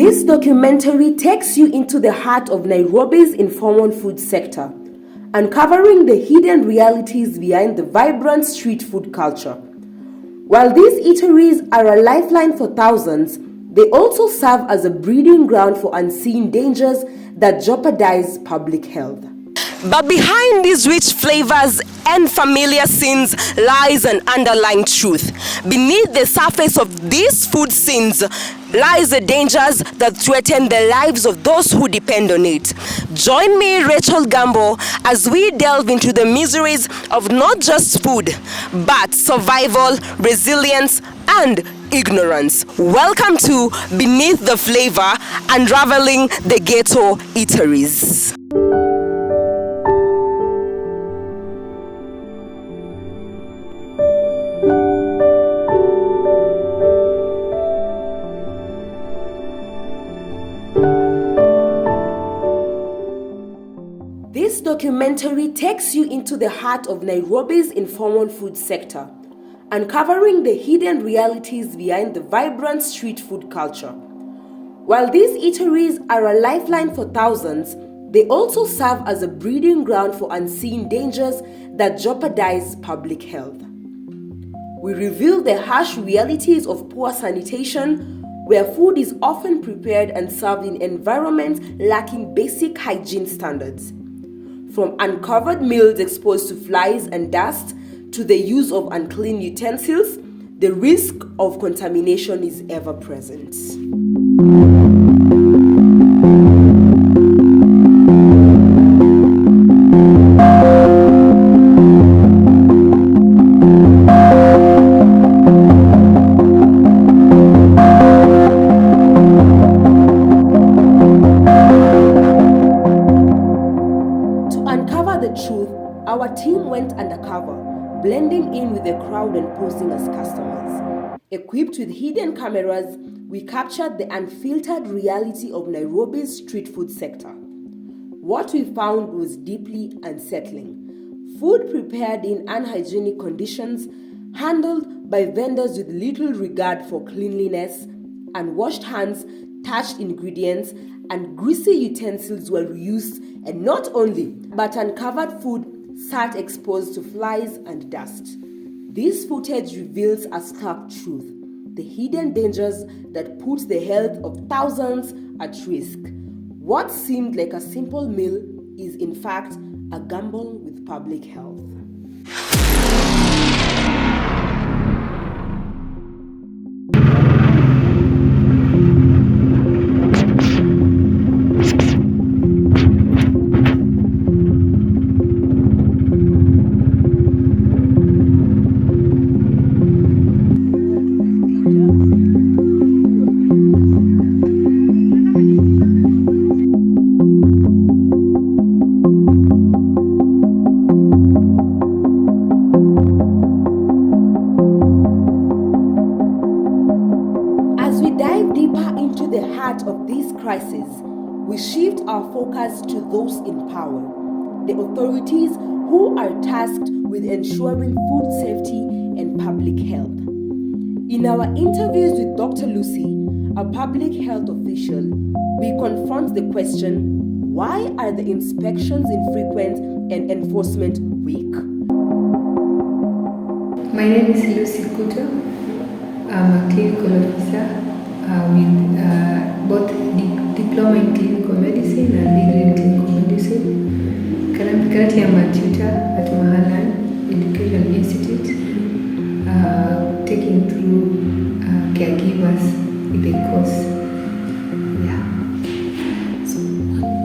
This documentary takes you into the heart of Nairobi's informal food sector, uncovering the hidden realities behind the vibrant street food culture. While these eateries are a lifeline for thousands, they also serve as a breeding ground for unseen dangers that jeopardize public health. But behind these rich flavors and familiar scenes lies an underlying truth. Beneath the surface of these food scenes lies the dangers that threaten the lives of those who depend on it. Join me, Rachel Gambo, as we delve into the miseries of not just food, but survival, resilience, and ignorance. Welcome to Beneath the Flavor, Unraveling the Ghetto Eateries. This documentary takes you into the heart of Nairobi's informal food sector, uncovering the hidden realities behind the vibrant street food culture. While these eateries are a lifeline for thousands, they also serve as a breeding ground for unseen dangers that jeopardize public health. We reveal the harsh realities of poor sanitation, where food is often prepared and served in environments lacking basic hygiene standards. From uncovered meals exposed to flies and dust to the use of unclean utensils, the risk of contamination is ever present. Our team went undercover, blending in with the crowd and posing as customers. Equipped with hidden cameras, we captured the unfiltered reality of Nairobi's street food sector. What we found was deeply unsettling. Food prepared in unhygienic conditions, handled by vendors with little regard for cleanliness, unwashed hands, touched ingredients, and greasy utensils were used, and not only, but uncovered food sat exposed to flies and dust. This footage reveals a stark truth: the hidden dangers that put the health of thousands at risk. What seemed like a simple meal is in fact a gamble with public health. Of this crisis, we shift our focus to those in power, the authorities who are tasked with ensuring food safety and public health. In our interviews with Dr. Lucy, a public health official, we confront the question: why are the inspections infrequent and enforcement weak? My name is Lucy Kuto. I'm a clinical officer with both diploma in clinical medicine and degree in clinical medicine. Currently I'm a tutor at Mahanaim Education Institute, taking through caregivers with the course. So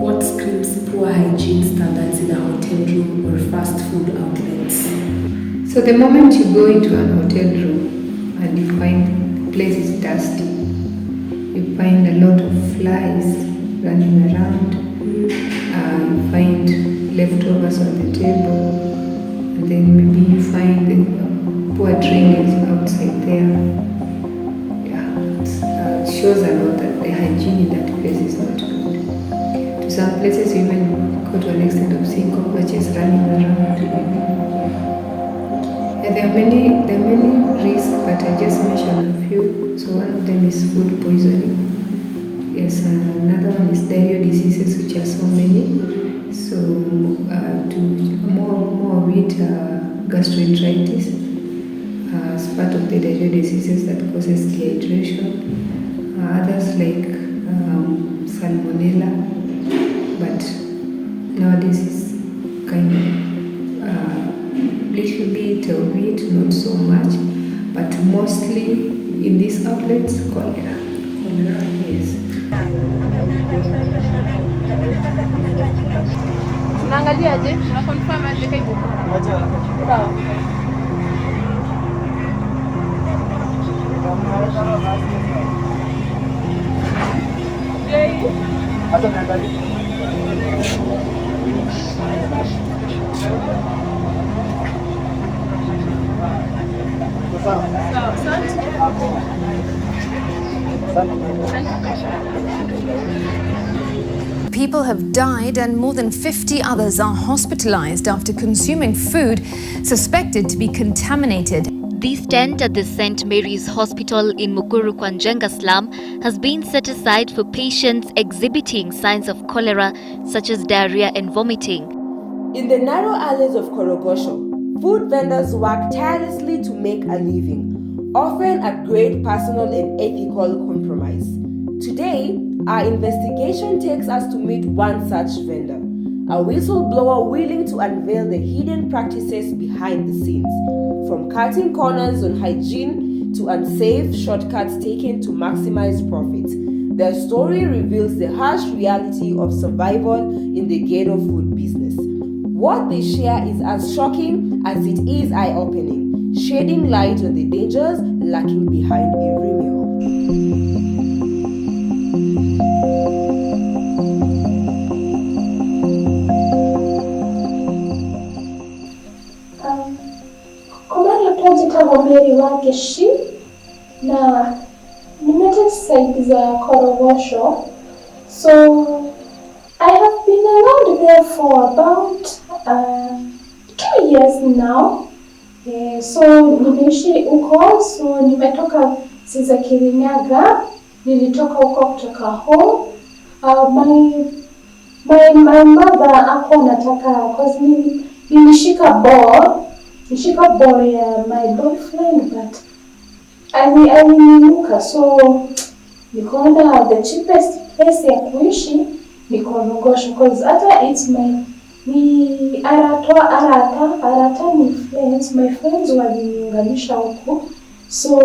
what screams poor hygiene standards in a hotel room or fast food outlets? So the moment you go into an hotel room and you find the place is dusty, you find a lot of flies running around, you find leftovers on the table, and then maybe you find the poor drainage outside there. It shows a lot that the hygiene in that place is not good. To some places you even go to an extent of seeing cockroaches running around. There are many risks, but I just mentioned a few. So one of them is food poisoning. Yes, another one is diarrheal diseases, which are so many. So, to more of it, gastroenteritis as part of the diarrheal diseases that causes dehydration. Others like salmonella, but nowadays is kind of little bit of it, not so much, but mostly in these outlets, cholera. Yes. Unaangaliaje? Una confirm aje kaibu? Sawa. Hata unaangalia. Sawa. People have died and more than 50 others are hospitalized after consuming food suspected to be contaminated. This tent at the St. Mary's Hospital in Mukuru Kwanjenga slum has been set aside for patients exhibiting signs of cholera such as diarrhea and vomiting. In the narrow alleys of Korogosho, food vendors work tirelessly to make a living, often at great personal and ethical compromise. Today, our investigation takes us to meet one such vendor, a whistleblower willing to unveil the hidden practices behind the scenes, from cutting corners on hygiene to unsafe shortcuts taken to maximize profits. Their story reveals the harsh reality of survival in the ghetto food business. What they share is as shocking as it is eye-opening, shedding light on the dangers lurking behind every meal. Mary wake shi na nimeta side za Korogosho, so I have been around there for about 2 years now. So nimeishi huko, so nimetoka Siza Kirinyaga, nilitoka huko kutoka home. My mother ako nataka, cause nilishika ball ya my boyfriend, but alininuka, so nikaona the cheapest place ya kuishi ni Korogosho, cause hata it's ni arata ni friends, my friends waliniunganisha huku, so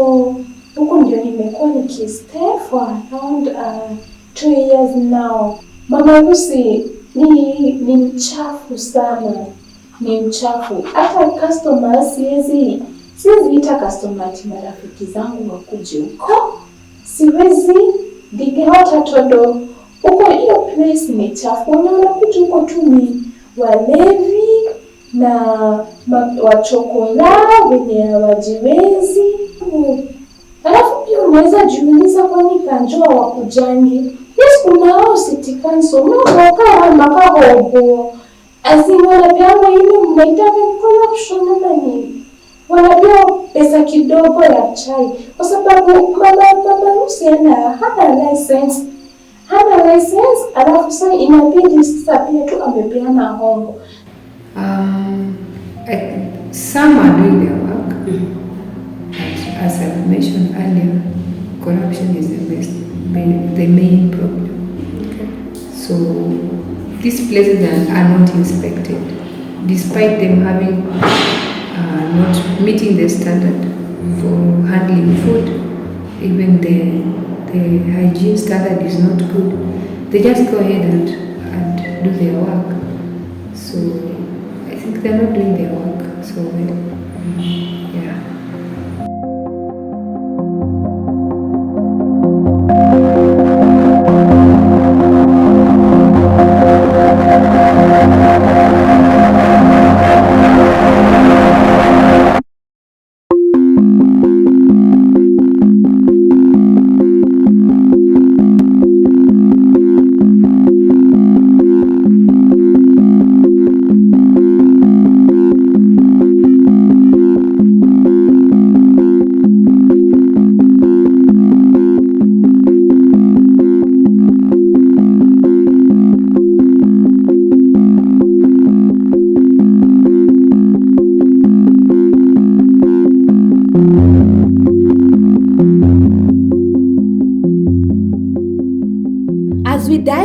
huku ndio nimekuwa nikistay for around 2 years now. Mama Lucy ni mchafu sana. Ni mchafu. Hata customers siwezi ita customer ati marafiki zangu wakuje huko. Siwezi digehota todo. Huko hiyo place ni chafu. Wanakuja huko tu ni walevi na wachokola wenye hawajiwezi. Alafu pia unaweza jiuliza kwani kanjua wakujangi. Yes, kuna hao city council. Wakaa makahobo. Wanapeana ile mnaitaka corruption ama nini? Wanapewa pesa kidogo ya chai. Kwa sababu mama Lucy hana license. Alafu sasa inabidi sasa pia tu amepeana hongo. Some are doing their work. As I mentioned earlier, corruption is the main problem. Okay. So these places are not inspected, despite them having not meeting the standard for handling food. Even the hygiene standard is not good. They just go ahead and do their work. So I think they're not doing their work so well. Yeah.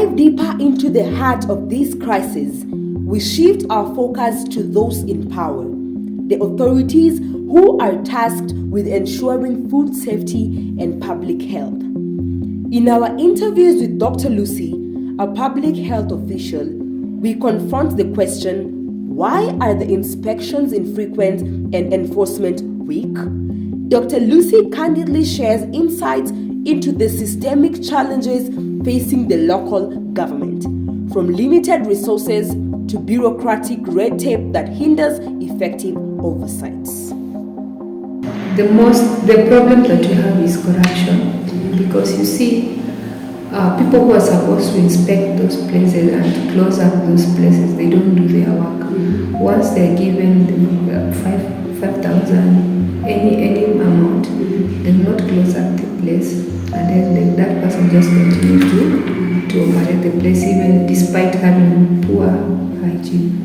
dive deeper into the heart of this crisis, we shift our focus to those in power, the authorities who are tasked with ensuring food safety and public health. In our interviews with Dr. Lucy, a public health official, we confront the question, why are the inspections infrequent and enforcement weak? Dr. Lucy candidly shares insights into the systemic challenges facing the local government, from limited resources to bureaucratic red tape that hinders effective oversights. The problem that we have is corruption, because you see, people who are supposed to inspect those places and to close up those places, they don't do their work. Once they're given 5,000, any amount, they will not close up the place, and then that person just continues to operate the place even despite having poor hygiene.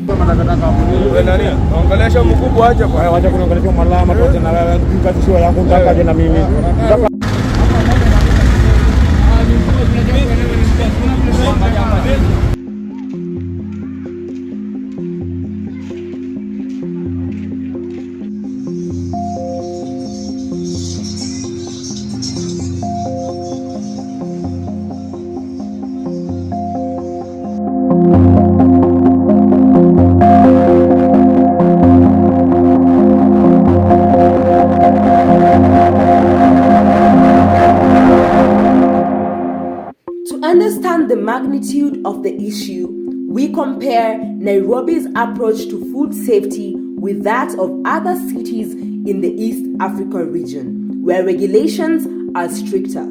The magnitude of the issue, we compare Nairobi's approach to food safety with that of other cities in the East Africa region, where regulations are stricter.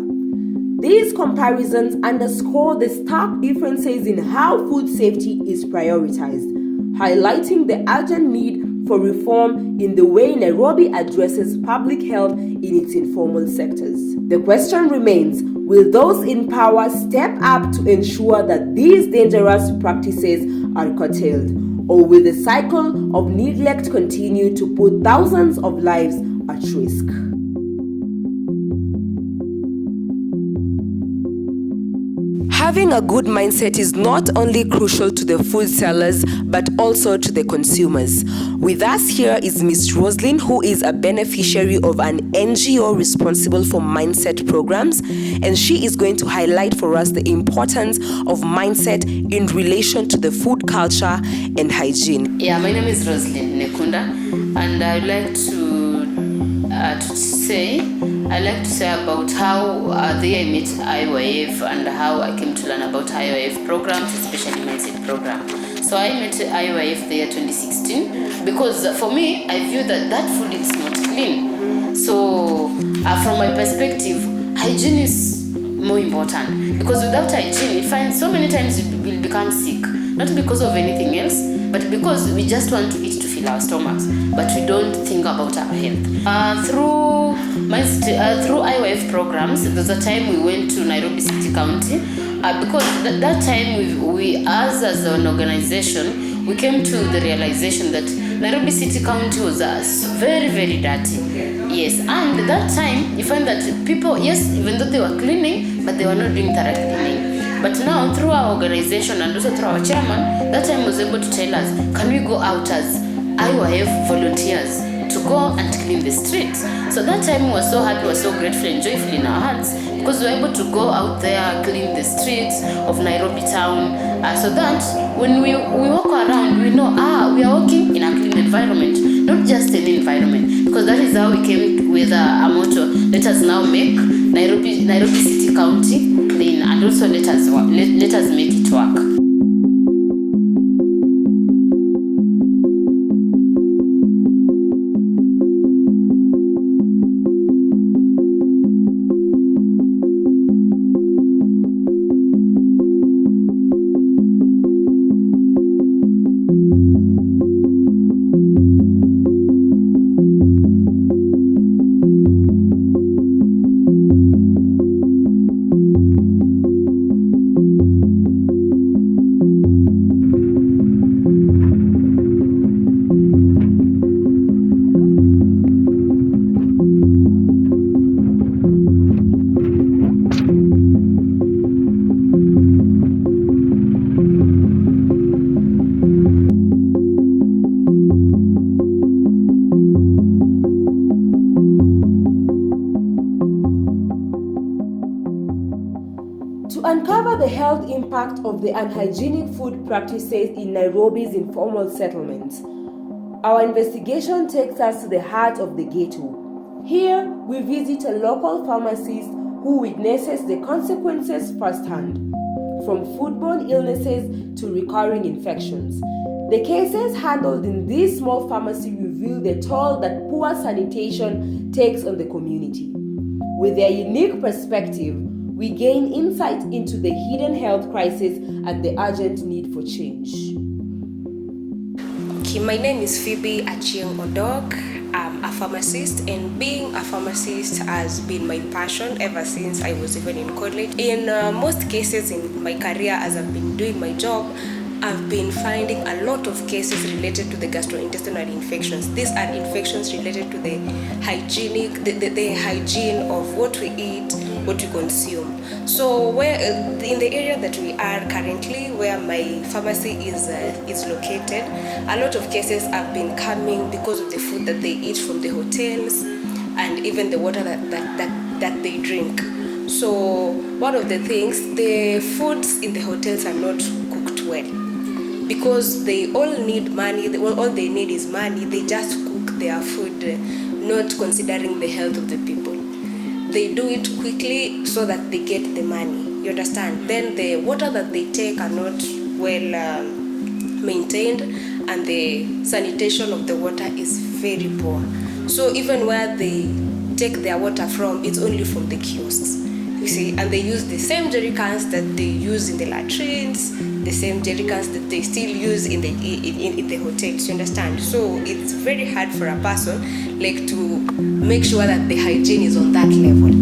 These comparisons underscore the stark differences in how food safety is prioritized, highlighting the urgent need for reform in the way Nairobi addresses public health in its informal sectors. The question remains, will those in power step up to ensure that these dangerous practices are curtailed, or will the cycle of neglect continue to put thousands of lives at risk? Having a good mindset is not only crucial to the food sellers, but also to the consumers. With us here is Ms. Roslyn, who is a beneficiary of an NGO responsible for mindset programs, and she is going to highlight for us the importance of mindset in relation to the food culture and hygiene. Yeah, my name is Roslyn Nekunda, and I'd like to say about how the day I met IYF and how I came to learn about IYF programs, especially mindset program. So I met IYF there 2016 because for me, I view that food is not clean. So from my perspective, hygiene is more important, because without hygiene, we find so many times we will become sick, not because of anything else, but because we just want to eat to fill our stomachs, but we don't think about our health. Through IYF programs, there's a time we went to Nairobi City County, because that time we as an organization, we came to the realization that Nairobi City County was very, very dirty. Yes, and that time you find that people, yes, even though they were cleaning, but they were not doing thorough cleaning. But now through our organization and also through our chairman, that time was able to tell us, can we go out as IYF volunteers to go and clean the streets? So that time we were so happy, we were so grateful and joyful in our hearts, because we were able to go out there, clean the streets of Nairobi town, so that when we walk around, we know, we are walking in a clean environment, not just any environment, because that is how we came with a motto, let us now make Nairobi City County clean, and also let us make it work. uncover the health impact of the unhygienic food practices in Nairobi's informal settlements. Our investigation takes us to the heart of the ghetto. Here, we visit a local pharmacist who witnesses the consequences firsthand, from foodborne illnesses to recurring infections. The cases handled in this small pharmacy reveal the toll that poor sanitation takes on the community. With their unique perspective, we gain insight into the hidden health crisis and the urgent need for change. Okay, my name is Phoebe Achieng Odok. I'm a pharmacist, and being a pharmacist has been my passion ever since I was even in college. In most cases in my career, as I've been doing my job, I've been finding a lot of cases related to the gastrointestinal infections. These are infections related to the hygiene of what we eat, what we consume. So where in the area that we are currently, where my pharmacy is located, a lot of cases have been coming because of the food that they eat from the hotels and even the water that they drink. So one of the things, the foods in the hotels are not cooked well, because they all need money. All they need is money. They just cook their food, not considering the health of the people. They do it quickly so that they get the money. You understand? Then the water that they take are not well maintained, and the sanitation of the water is very poor. So even where they take their water from, it's only from the kiosks. You see, and they use the same jerry cans that they use in the latrines, the same jerry cans that they still use in the hotels. You understand? So it's very hard for a person like to make sure that the hygiene is on that level.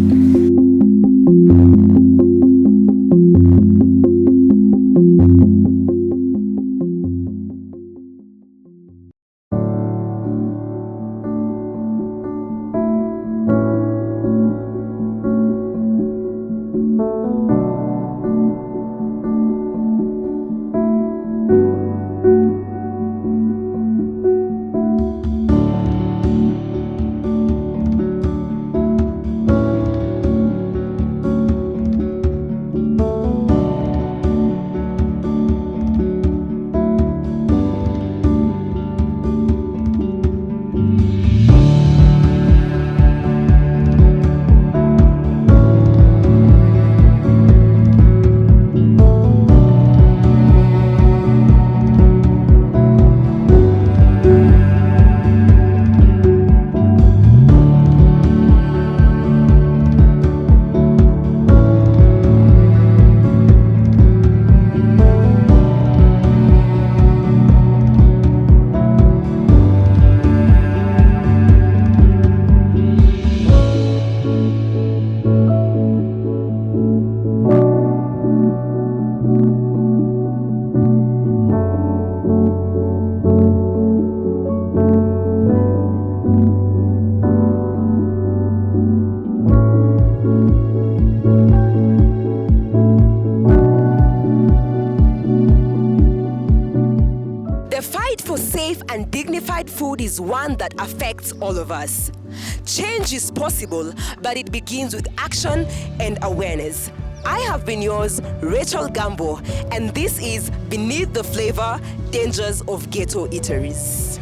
And dignified food is one that affects all of us. Change is possible, but it begins with action and awareness. I have been yours, Rachel Gambo, and this is Beneath the Flavor, Dangers of Ghetto Eateries.